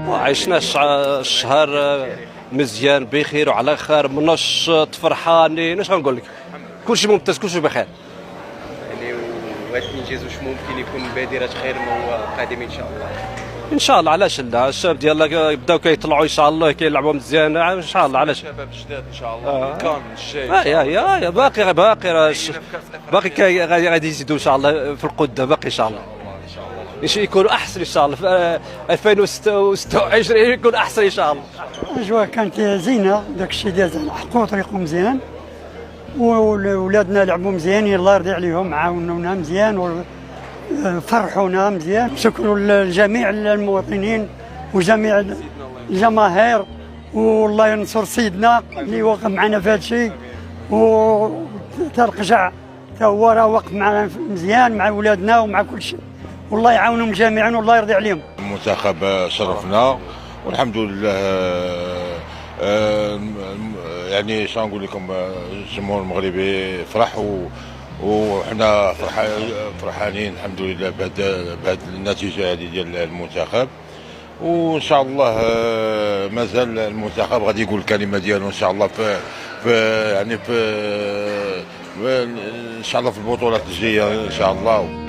وعشنا الشهر مزيان بخير وعلى خير، منشط فرحانين. اش غنقول لك، كلشي ممتاز، كلشي بخير. يعني وهذا الانجاز واش ممكن يكون بادره خير ما هو قادم ان شاء الله؟ ان شاء الله، علاش لا، الشباب ديالنا يبداو كيطلعوا ان شاء الله، كيلعبوا مزيان ان شاء الله. علاش شباب جداد ان شاء الله كامل الشيء. يا باقي غادي يزيدوا ان شاء الله في القدام، باقي ان شاء الله يكونوا احسن ان شاء الله في 2026 يكون احسن ان شاء الله. الاجواء كانت زينه، داك الشيء ديال حقوا طريقهم مزيان، وولادنا لعبوا مزيان، الله يرضي عليهم، عاونونا مزيان وفرحونا مزيان. شكرا لجميع المواطنين وجميع الجماهير، والله ينصر سيدنا اللي وقف معنا في هذا الشيء، وترقجع تا هو راه وقف معنا مزيان مع ولادنا ومع كل شيء، والله يعاونهم جميعا والله يرضي عليهم. المنتخب شرفنا والحمد لله. يعني شنو نقول لكم، الجمهور المغربي فرح وحنا فرحانين الحمد لله بهذه النتيجه هذه ديال المنتخب. وان شاء الله مازال المنتخب غادي يقول الكلمه ديالو ان شاء الله في ان شاء الله في البطولات الجايه ان شاء الله.